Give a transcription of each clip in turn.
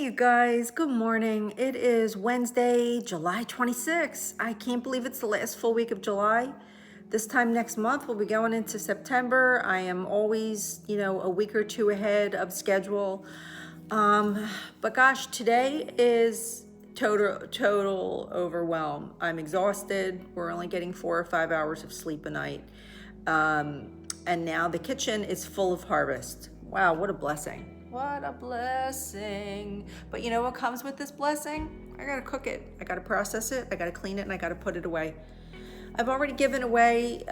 you guys, good morning. It is Wednesday, July 26th. I can't believe it's the last full week of July. This time next month, we'll be going into September. I am always, a week or two ahead of schedule. But gosh, today is total overwhelm. I'm exhausted. We're only getting 4 or 5 hours of sleep a night. And now the kitchen is full of harvest. Wow, what a blessing. What a blessing. But you know what comes with this blessing? I gotta cook it. I gotta process it. I gotta clean it, and I gotta put it away. I've already given away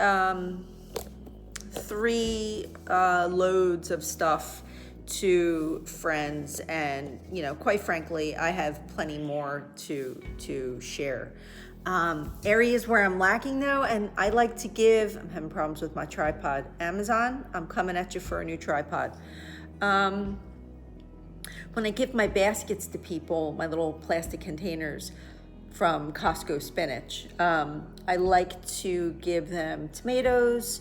3 loads of stuff to friends, and quite frankly, I have plenty more to share. Areas where I'm lacking though, and I like to give, I'm having problems with my tripod. Amazon, I'm coming at you for a new tripod. When I give my baskets to people, my little plastic containers from Costco spinach, I like to give them tomatoes,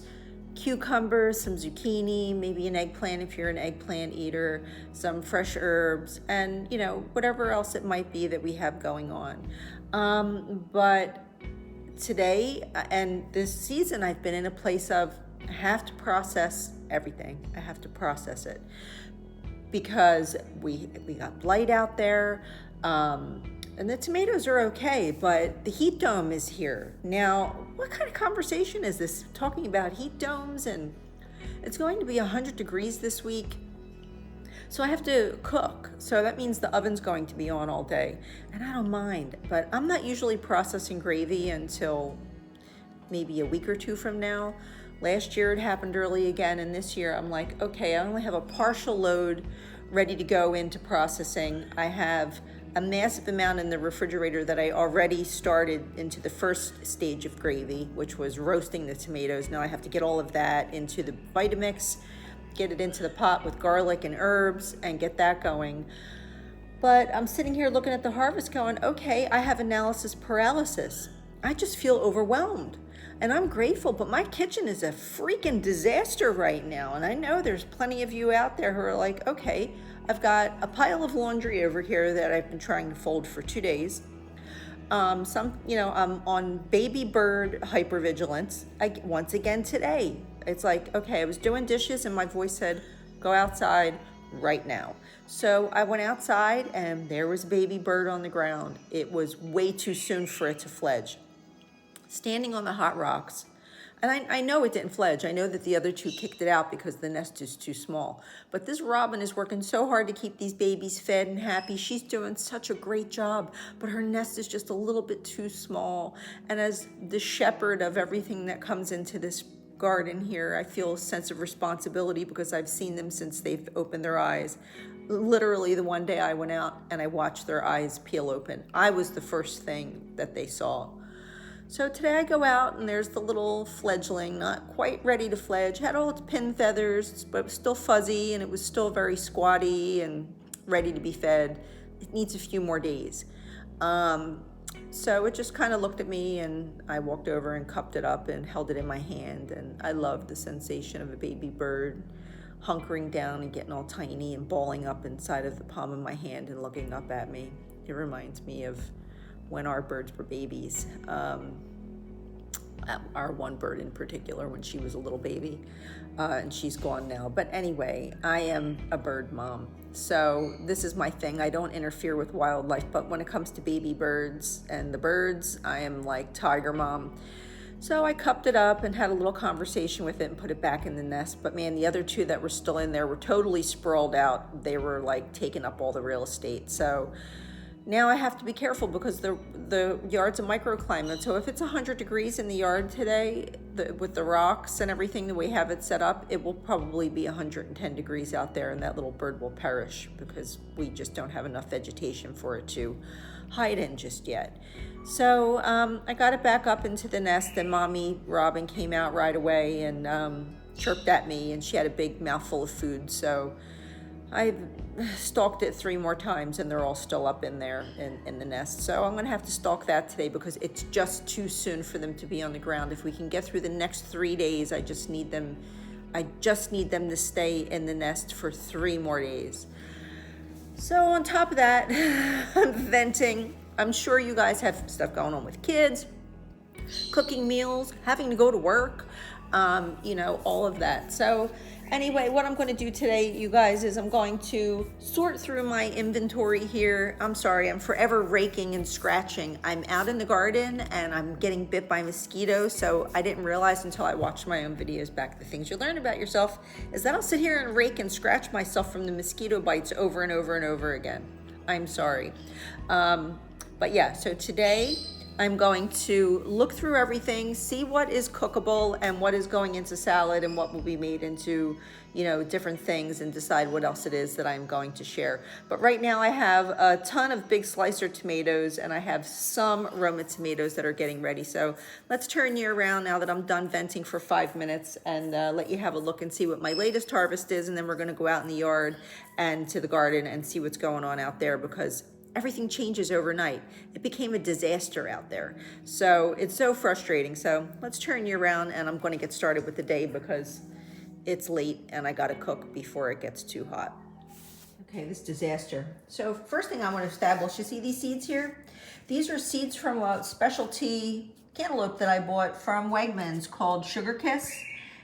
cucumbers, some zucchini, maybe an eggplant if you're an eggplant eater, some fresh herbs, and whatever else it might be that we have going on. But today and this season, I've been in a place of I have to process everything. I have to process it because we got blight out there, and the tomatoes are okay, but the heat dome is here. Now, what kind of conversation is this talking about heat domes? And it's going to be 100 degrees this week. So I have to cook. So that means the oven's going to be on all day. And I don't mind, but I'm not usually processing gravy until maybe a week or two from now. Last year it happened early again, and this year I'm like, okay, I only have a partial load ready to go into processing. I have a massive amount in the refrigerator that I already started into the first stage of gravy, which was roasting the tomatoes. Now I have to get all of that into the Vitamix, get it into the pot with garlic and herbs, and get that going. But I'm sitting here looking at the harvest going, okay, I have analysis paralysis. I just feel overwhelmed. And I'm grateful, but my kitchen is a freaking disaster right now. And I know there's plenty of you out there who are like, okay, I've got a pile of laundry over here that I've been trying to fold for 2 days. I'm on baby bird hypervigilance. Once again today, it's like, okay, I was doing dishes and my voice said, go outside right now. So I went outside and there was a baby bird on the ground. It was way too soon for it to fledge. Standing on the hot rocks. And I know it didn't fledge. I know that the other 2 kicked it out because the nest is too small. But this robin is working so hard to keep these babies fed and happy. She's doing such a great job, but her nest is just a little bit too small. And as the shepherd of everything that comes into this garden here, I feel a sense of responsibility because I've seen them since they've opened their eyes. Literally the one day I went out and I watched their eyes peel open. I was the first thing that they saw. So today I go out and there's the little fledgling, not quite ready to fledge, had all its pin feathers, but it was still fuzzy and it was still very squatty and ready to be fed. It needs a few more days. So it just kind of looked at me and I walked over and cupped it up and held it in my hand. And I loved the sensation of a baby bird hunkering down and getting all tiny and balling up inside of the palm of my hand and looking up at me. It reminds me of when our birds were babies. Our one bird in particular, when she was a little baby, and she's gone now. But anyway, I am a bird mom. So this is my thing. I don't interfere with wildlife, but when it comes to baby birds and the birds, I am like tiger mom. So I cupped it up and had a little conversation with it and put it back in the nest. But man, the other 2 that were still in there were totally sprawled out. They were like taking up all the real estate. So now I have to be careful because the yard's a microclimate. So if it's 100 degrees in the yard today, with the rocks and everything, the way we have it set up, it will probably be 110 degrees out there and that little bird will perish because we just don't have enough vegetation for it to hide in just yet. So I got it back up into the nest and mommy robin came out right away and chirped at me, and she had a big mouthful of food. So I stalked it 3 more times and they're all still up in there in the nest. So I'm gonna have to stalk that today because it's just too soon for them to be on the ground. If we can get through the next 3 days, I just need them to stay in the nest for 3 more days. So on top of that, I'm venting. I'm sure you guys have stuff going on with kids, cooking meals, having to go to work, all of that. So anyway, what I'm going to do today, you guys, is I'm going to sort through my inventory here. I'm sorry, I'm forever raking and scratching. I'm out in the garden and I'm getting bit by mosquitoes, so I didn't realize until I watched my own videos back. The things you learn about yourself is that I'll sit here and rake and scratch myself from the mosquito bites over and over and over again. I'm sorry. But yeah, so today I'm going to look through everything, see what is cookable and what is going into salad and what will be made into, different things, and decide what else it is that I'm going to share. But right now I have a ton of big slicer tomatoes and I have some Roma tomatoes that are getting ready. So let's turn you around now that I'm done venting for 5 minutes and let you have a look and see what my latest harvest is. And then we're going to go out in the yard and to the garden and see what's going on out there, because everything changes overnight. It became a disaster out there. So it's so frustrating. So let's turn you around and I'm going to get started with the day because it's late and I got to cook before it gets too hot. Okay, this disaster. So first thing I want to establish, you see these seeds here? These are seeds from a specialty cantaloupe that I bought from Wegmans called Sugar Kiss.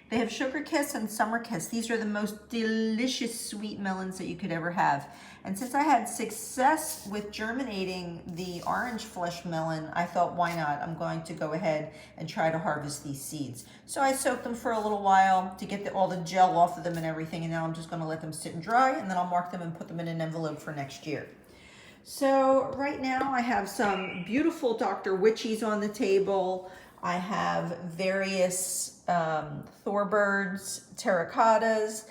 They have Sugar Kiss and Summer Kiss. These are the most delicious sweet melons that you could ever have. And since I had success with germinating the orange flesh melon, I thought, why not? I'm going to go ahead and try to harvest these seeds. So I soaked them for a little while to get all the gel off of them and everything, and now I'm just going to let them sit and dry, and then I'll mark them and put them in an envelope for next year. So right now I have some beautiful Dr. Witchies on the table. I have various Thorbirds, terracottas,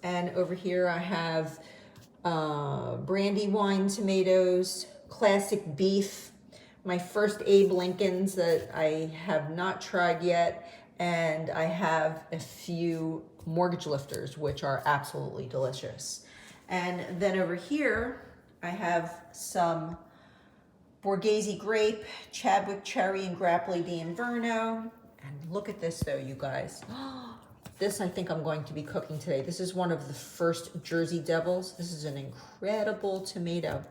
and over here I have Brandywine tomatoes, classic beef, my first Abe Lincolns that I have not tried yet, and I have a few mortgage lifters, which are absolutely delicious. And then over here, I have some Borghese grape, Chadwick cherry, and Grappoli di Inverno. And look at this though, you guys. This I think I'm going to be cooking today. This is one of the first Jersey Devils. This is an incredible tomato.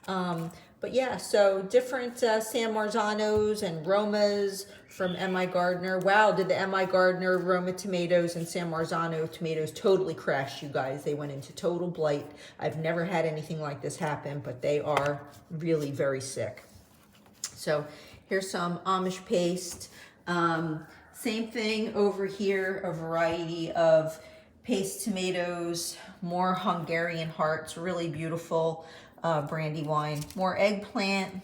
But yeah, so different San Marzanos and Romas from M.I. Gardner. Wow, did the M.I. Gardner Roma tomatoes and San Marzano tomatoes totally crash, you guys. They went into total blight. I've never had anything like this happen, but they are really very sick. So here's some Amish paste. Same thing over here, a variety of paste tomatoes, more Hungarian hearts, really beautiful Brandywine, more eggplant,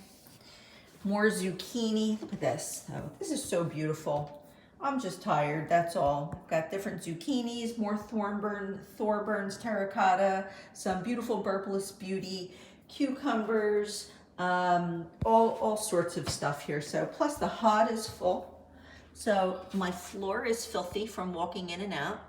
more zucchini. Look at this. Oh, this is so beautiful. I'm just tired, that's all. Got different zucchinis, more Thorburns terracotta, some beautiful Burpless Beauty, cucumbers, all sorts of stuff here. So plus the hod is full. So my floor is filthy from walking in and out.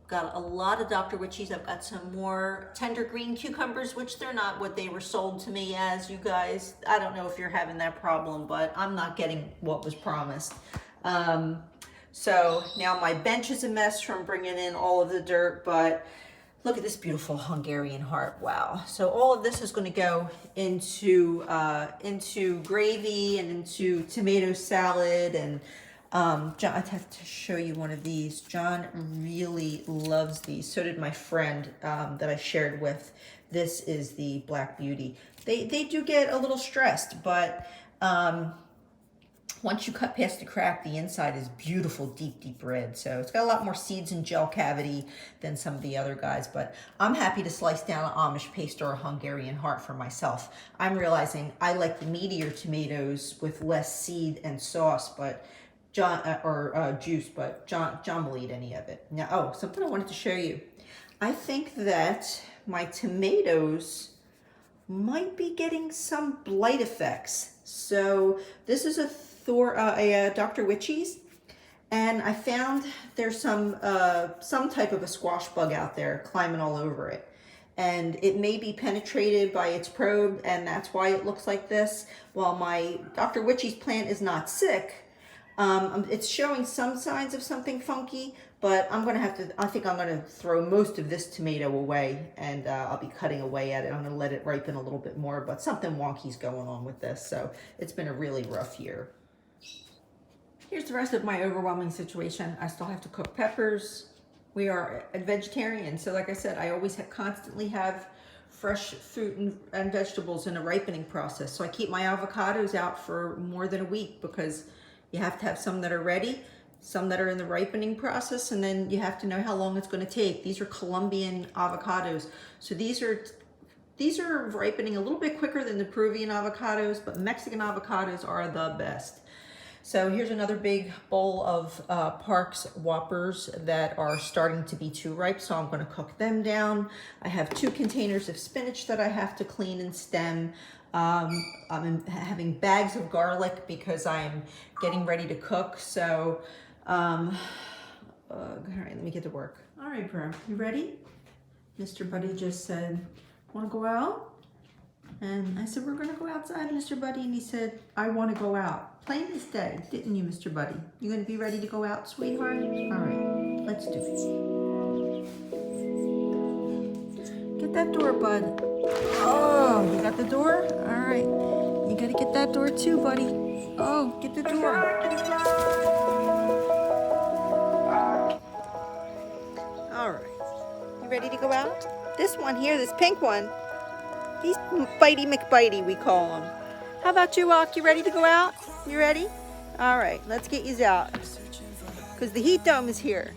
Got a lot of Dr. Witchies. I've got some more tender green cucumbers, which they're not what they were sold to me as, you guys. I don't know if you're having that problem, but I'm not getting what was promised. So now my bench is a mess from bringing in all of the dirt, but look at this beautiful Hungarian heart. Wow. So all of this is going to go into gravy and into tomato salad. And John, I'd have to show you one of these. John really loves these. So did my friend that I shared with. This is the Black Beauty. They do get a little stressed, but once you cut past the crack, the inside is beautiful, deep red. So it's got a lot more seeds and gel cavity than some of the other guys, but I'm happy to slice down an Amish paste or a Hungarian heart for myself. I'm realizing I like the meatier tomatoes with less seed and sauce, but juice, but John will eat any of it. Now, oh, something I wanted to show you. I think that my tomatoes might be getting some blight effects. So this is a Dr. Witchies, and I found there's some type of a squash bug out there climbing all over it. And it may be penetrated by its probe, and that's why it looks like this. While my Dr. Witchies plant is not sick, it's showing some signs of something funky, But I think I'm gonna throw most of this tomato away, and I'll be cutting away at it. I'm gonna let it ripen a little bit more, but something wonky's going on with this, so it's been a really rough year. Here's the rest of my overwhelming situation. I still have to cook peppers. We are a vegetarian, so like I said, I always constantly have fresh fruit and vegetables in a ripening process. So I keep my avocados out for more than a week because you have to have some that are ready, some that are in the ripening process, and then you have to know how long it's going to take. These are Colombian avocados. So these are ripening a little bit quicker than the Peruvian avocados, but Mexican avocados are the best. So here's another big bowl of Parks Whoppers that are starting to be too ripe, so I'm gonna cook them down. I have 2 containers of spinach that I have to clean and stem. I'm having bags of garlic because I'm getting ready to cook. So, all right, let me get to work. All right, bro, you ready? Mr. Buddy just said, wanna go out? And I said, we're gonna go outside, Mr. Buddy. And he said, I wanna go out. Plain as day, didn't you, Mr. Buddy? You gonna be ready to go out, sweetheart? All right, let's do it. Get that door, bud. Oh, you got the door? All right, you gotta get that door too, buddy. Oh, get the door. All right, you ready to go out? This one here, this pink one, he's Bitey McBitey, we call him. How about you, Walk? You ready to go out? You ready? All right, let's get you out. Because the heat dome is here.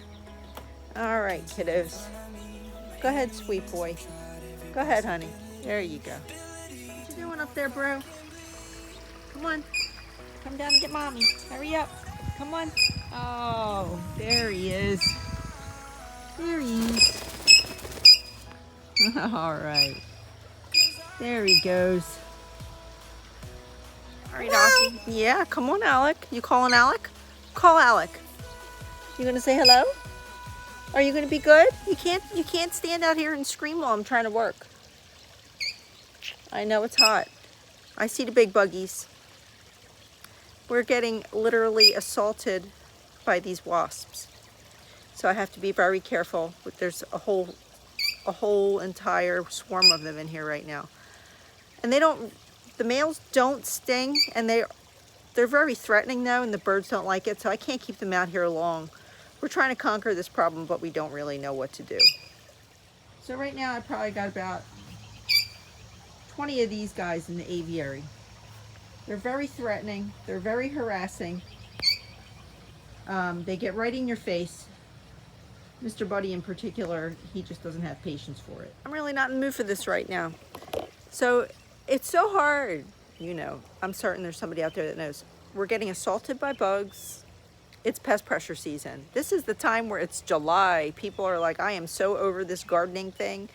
All right, kiddos. Go ahead, sweet boy. Go ahead, honey. There you go. What you doing up there, bro? Come on. Come down and get mommy. Hurry up. Come on. Oh, there he is. There he is. All right. There he goes. All right, Aki. Yeah, come on, Alec. You calling Alec? Call Alec. You gonna say hello? Are you gonna be good? You can't stand out here and scream while I'm trying to work. I know it's hot. I see the big buggies. We're getting literally assaulted by these wasps. So I have to be very careful. There's a whole entire swarm of them in here right now. And the males don't sting, and they're very threatening though, and the birds don't like it, so I can't keep them out here long. We're trying to conquer this problem, but we don't really know what to do. So right now I probably got about 20 of these guys in the aviary. They're very threatening, they're very harassing. They get right in your face. Mr. Buddy in particular, he just doesn't have patience for it. I'm really not in the mood for this right now. So it's so hard, you know. I'm certain there's somebody out there that knows. We're getting assaulted by bugs. It's pest pressure season. This is the time where it's July. People are like, I am so over this gardening thing.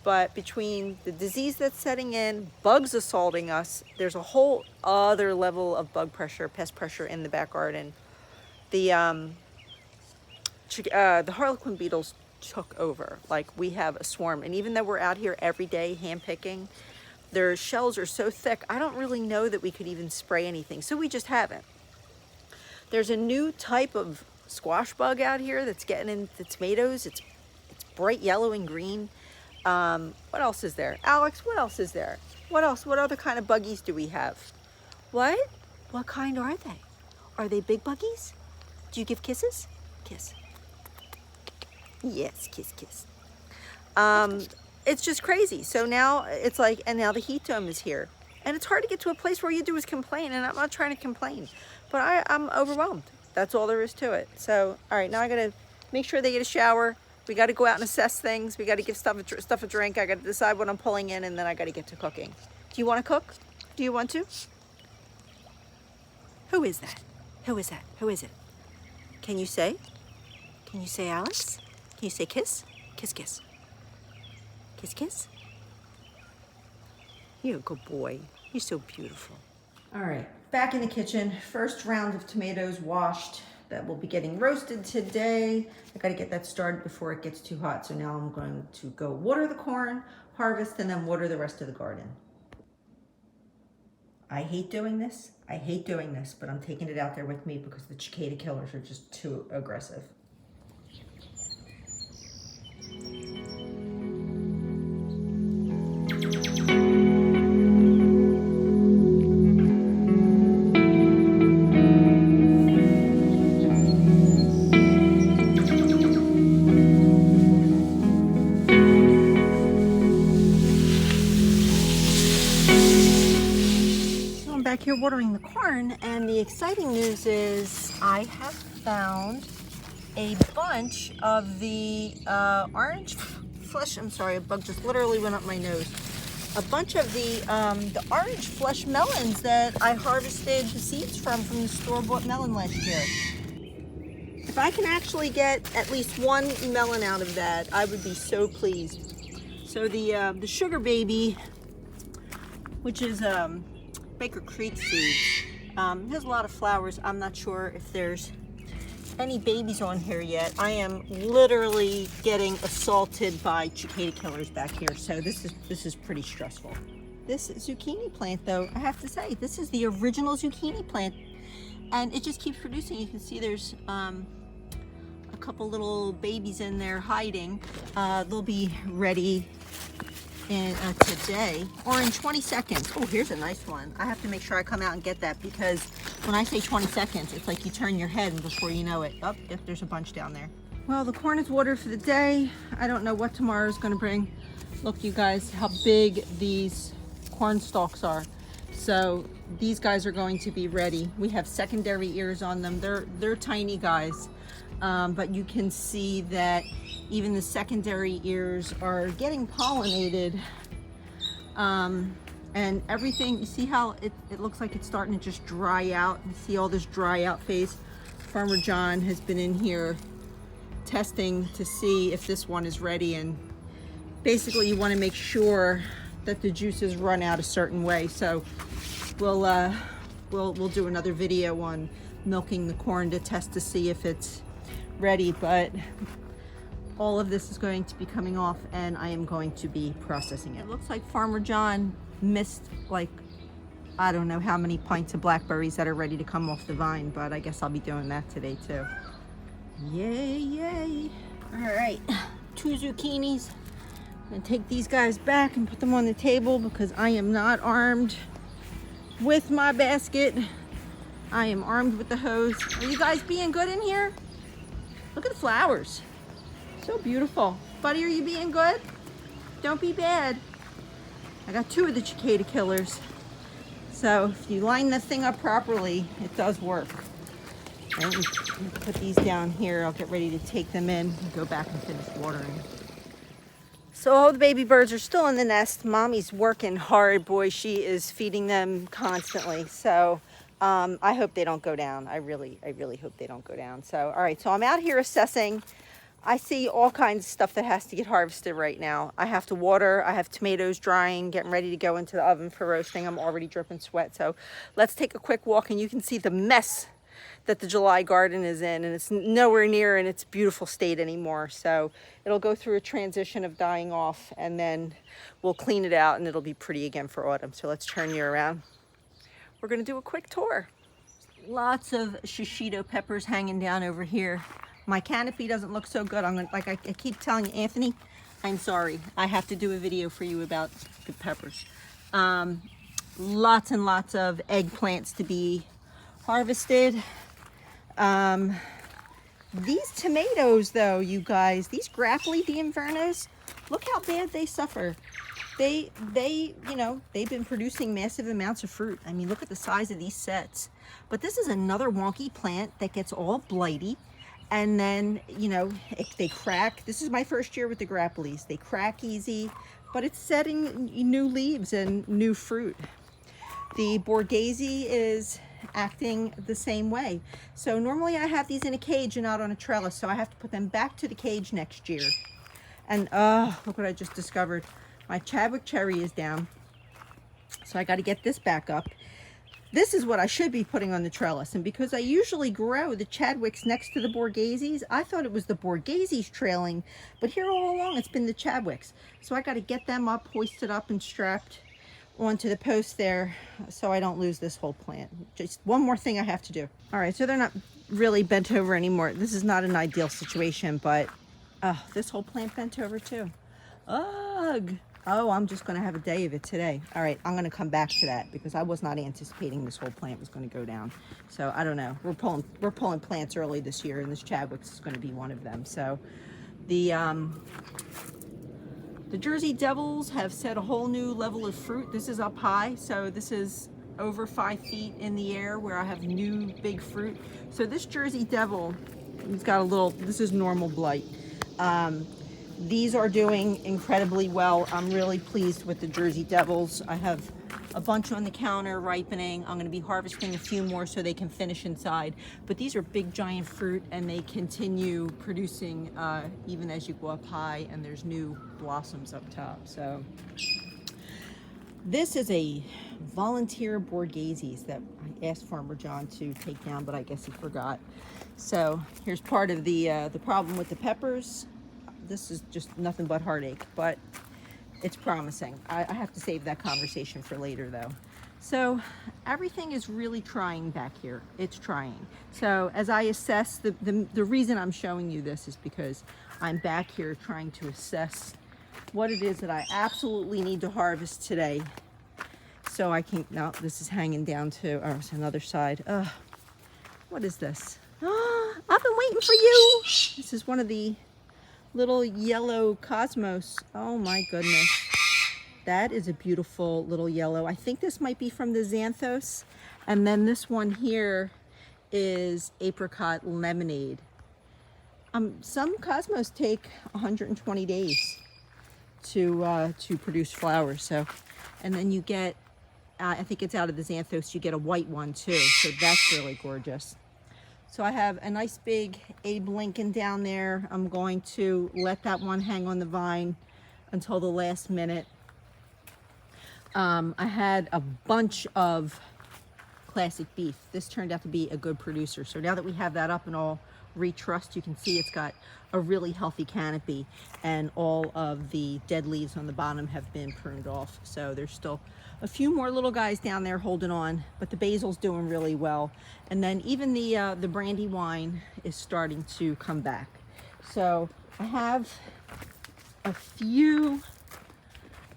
But between the disease that's setting in, bugs assaulting us, there's a whole other level of bug pressure, pest pressure in the back garden. The harlequin beetles took over. Like, we have a swarm. And even though we're out here every day hand picking, their shells are so thick, I don't really know that we could even spray anything. So we just haven't. There's a new type of squash bug out here that's getting into tomatoes. It's bright yellow and green. What else is there? Alex, what else is there? What else? What other kind of buggies do we have? What? What kind are they? Are they big buggies? Do you give kisses? Kiss. Yes, kiss, kiss. It's just crazy. So now it's like, and now the heat dome is here. And it's hard to get to a place where all you do is complain, and I'm not trying to complain. But I'm overwhelmed. That's all there is to it. So, all right, now I gotta make sure they get a shower. We gotta go out and assess things. We gotta give stuff a drink. I gotta decide what I'm pulling in, and then I gotta get to cooking. Do you wanna cook? Do you want to? Who is that? Who is that? Who is it? Can you say? Can you say Alex? Can you say kiss? Kiss, kiss. Kiss, kiss. You're a good boy. You're so beautiful. All right, back in the kitchen. First round of tomatoes washed that will be getting roasted today. I gotta get that started before it gets too hot. So now I'm going to go water the corn, harvest, and then water the rest of the garden. I hate doing this. I hate doing this, but I'm taking it out there with me because the cicada killers are just too aggressive. back here watering the corn, and the exciting news is I have found a bunch of the orange flesh. I'm sorry, a bug just literally went up my nose. A bunch of the orange flesh melons that I harvested the seeds from the store-bought melon last year. If I can actually get at least one melon out of that, I would be so pleased. So the sugar baby, which is Baker Creek seeds, has a lot of flowers. I'm not sure if there's any babies on here yet. I am literally getting assaulted by cicada killers back here, so this is pretty stressful. This zucchini plant, though, I have to say, this is the original zucchini plant, and it just keeps producing. You can see there's a couple little babies in there hiding. They'll be ready in today or in 20 seconds. Oh, here's a nice one. I have to make sure I come out and get that, because when I say 20 seconds, it's like you turn your head and before you know it, oh, there's a bunch down there. Well, the corn is watered for the day. I don't know what tomorrow is going to bring. Look, you guys, how big these corn stalks are. So these guys are going to be ready. We have secondary ears on them. They're tiny guys. But you can see that even the secondary ears are getting pollinated. And everything, you see how it looks like it's starting to just dry out. You see all this dry out phase. Farmer John has been in here testing to see if this one is ready, and basically you want to make sure that the juices run out a certain way. So we'll do another video on milking the corn to test to see if it's ready, but all of this is going to be coming off and I am going to be processing it. It looks like Farmer John missed, like, I don't know how many pints of blackberries that are ready to come off the vine, but I guess I'll be doing that today too. Yay, yay. All right, 2 zucchinis. I'm gonna take these guys back and put them on the table because I am not armed with my basket. I am armed with the hose. Are you guys being good in here? Look at the flowers. So beautiful. Buddy, are you being good? Don't be bad. I got 2 of the cicada killers. So if you line this thing up properly, it does work. And put these down here. I'll get ready to take them in and go back and finish watering. So all the baby birds are still in the nest. Mommy's working hard. Boy, she is feeding them constantly. So I hope they don't go down. I really hope they don't go down. So, all right, so I'm out here assessing. I see all kinds of stuff that has to get harvested right now. I have to water. I have tomatoes drying, getting ready to go into the oven for roasting. I'm already dripping sweat. So let's take a quick walk, and you can see the mess that the July garden is in, and it's nowhere near in its beautiful state anymore. So it'll go through a transition of dying off, and then we'll clean it out and it'll be pretty again for autumn. So let's turn you around. We're gonna do a quick tour. Lots of shishito peppers hanging down over here. My canopy doesn't look so good. I'm gonna, like I keep telling you, Anthony, I'm sorry. I have to do a video for you about the peppers. Lots and lots of eggplants to be harvested. These tomatoes, though, you guys, these grappoli di Invernos, look how bad they suffer. They, you know, they've been producing massive amounts of fruit. I mean, look at the size of these sets. But this is another wonky plant that gets all blighty. And then, you know, they crack. This is my first year with the grappolis. They crack easy, but it's setting new leaves and new fruit. The Borghese is acting the same way. So normally I have these in a cage and not on a trellis, so I have to put them back to the cage next year. And look what I just discovered. My Chadwick cherry is down, so I got to get this back up. This is what I should be putting on the trellis, and because I usually grow the Chadwicks next to the Borgheses, I thought it was the Borgheses trailing, but here all along it's been the Chadwicks. So I got to get them up, hoisted up and strapped onto the post there so I don't lose this whole plant. Just one more thing I have to do. All right, so they're not really bent over anymore. This is not an ideal situation, but this whole plant bent over too. Ugh. Oh, I'm just going to have a day of it today. All right, I'm going to come back to that because I was not anticipating this whole plant was going to go down. So I don't know. We're pulling plants early this year, and this Chadwick's is going to be one of them. So the Jersey Devils have set a whole new level of fruit. This is up high, so this is over 5 feet in the air where I have new big fruit. So this Jersey Devil, he's got a little, this is normal blight. These are doing incredibly well. I'm really pleased with the Jersey Devils. I have a bunch on the counter ripening. I'm going to be harvesting a few more so they can finish inside. But these are big giant fruit, and they continue producing even as you go up high, and there's new blossoms up top. So this is a volunteer Borghesi's that I asked Farmer John to take down, but I guess he forgot. So here's part of the problem with the peppers. This is just nothing but heartache, but it's promising. I have to save that conversation for later though. So everything is really trying back here. It's trying. So as I assess, the reason I'm showing you this is because I'm back here trying to assess what it is that I absolutely need to harvest today. So I can, no, this is hanging down to, oh, it's another side. What is this? Oh, I've been waiting for you. This is one of the little yellow cosmos. Oh my goodness. That is a beautiful little yellow. I think this might be from the xanthos. And then this one here is apricot lemonade. Some cosmos take 120 days to produce flowers. So, and then you get, I think it's out of the xanthos, you get a white one too. So that's really gorgeous. So I have a nice big Abe Lincoln down there. I'm going to let that one hang on the vine until the last minute. I had a bunch of classic beef. This turned out to be a good producer. So now that we have that up and all retrussed, you can see it's got a really healthy canopy, and all of the dead leaves on the bottom have been pruned off. So there's still a few more little guys down there holding on, but the basil's doing really well. And then even the brandywine is starting to come back. So I have a few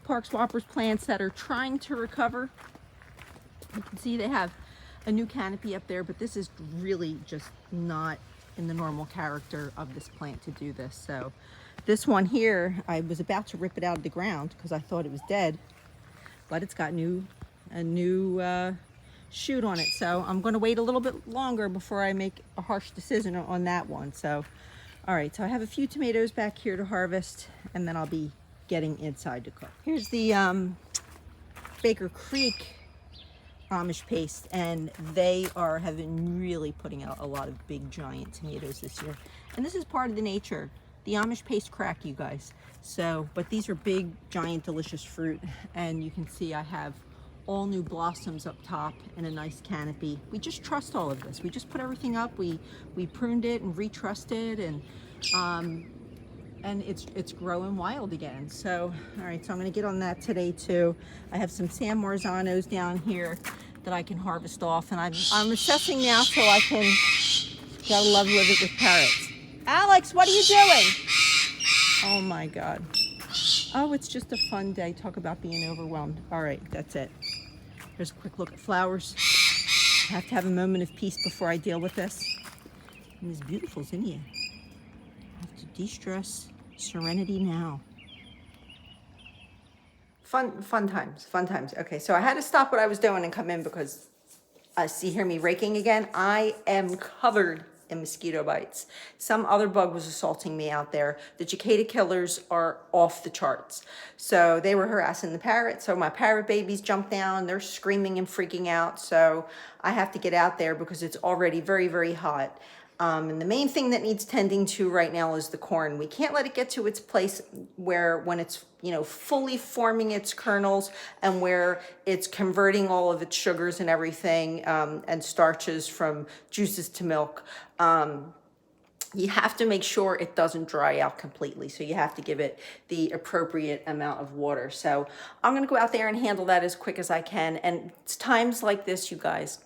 Park Swappers plants that are trying to recover. You can see they have a new canopy up there, but this is really just not in the normal character of this plant to do this. So this one here, I was about to rip it out of the ground because I thought it was dead, but it's got a new shoot on it. So I'm going to wait a little bit longer before I make a harsh decision on that one. So, all right, so I have a few tomatoes back here to harvest, and then I'll be getting inside to cook. Here's the Baker Creek Amish paste, and they have been really putting out a lot of big giant tomatoes this year. And this is part of the nature. The Amish paste crack, you guys. So, but these are big, giant, delicious fruit, and you can see I have all new blossoms up top and a nice canopy. We just trussed all of this. We just put everything up. We pruned it and retrussed it, and it's growing wild again. So, all right, so I'm gonna get on that today too. I have some San Marzanos down here that I can harvest off, and I'm assessing now so I can, gotta love living with parrots. Alex, what are you doing? Oh my God. Oh, it's just a fun day. Talk about being overwhelmed. All right, that's it. Here's a quick look at flowers. I have to have a moment of peace before I deal with this. And it's beautiful, isn't it? I have to de-stress. Serenity now. Fun times. Okay, so I had to stop what I was doing and come in because hear me raking again. I am covered in mosquito bites. Some other bug was assaulting me out there. The cicada killers are off the charts. So they were harassing the parrot. So my parrot babies jumped down. They're screaming and freaking out. So I have to get out there because it's already very, very hot. And the main thing that needs tending to right now is the corn. We can't let it get to its place where when it's, fully forming its kernels and where it's converting all of its sugars and everything, and starches from juices to milk. You have to make sure it doesn't dry out completely. So you have to give it the appropriate amount of water. So I'm going to go out there and handle that as quick as I can. And it's times like this, you guys,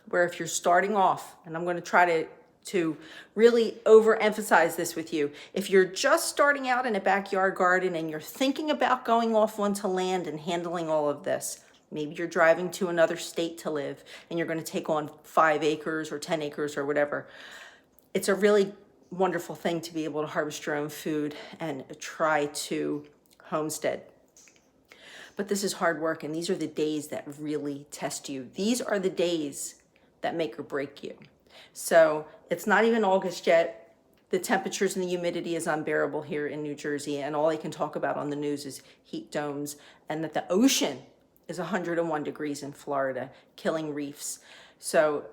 where if you're starting off, and I'm going to try to really overemphasize this with you. If you're just starting out in a backyard garden and you're thinking about going off onto land and handling all of this, maybe you're driving to another state to live and you're going to take on 5 acres or 10 acres or whatever. It's a really wonderful thing to be able to harvest your own food and try to homestead. But this is hard work, and these are the days that really test you. These are the days that make or break you. So it's not even August yet. The temperatures and the humidity is unbearable here in New Jersey, and all I can talk about on the news is heat domes, and that the ocean is 101 degrees in Florida, killing reefs. So,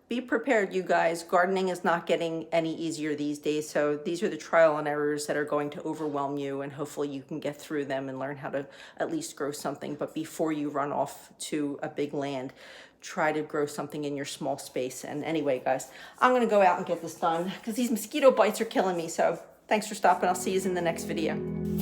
be prepared, you guys. Gardening is not getting any easier these days. So these are the trial and errors that are going to overwhelm you, and hopefully you can get through them and learn how to at least grow something. But before you run off to a big land, try to grow something in your small space. And anyway, guys, I'm going to go out and get this done because these mosquito bites are killing me. So thanks for stopping. I'll see you in the next video.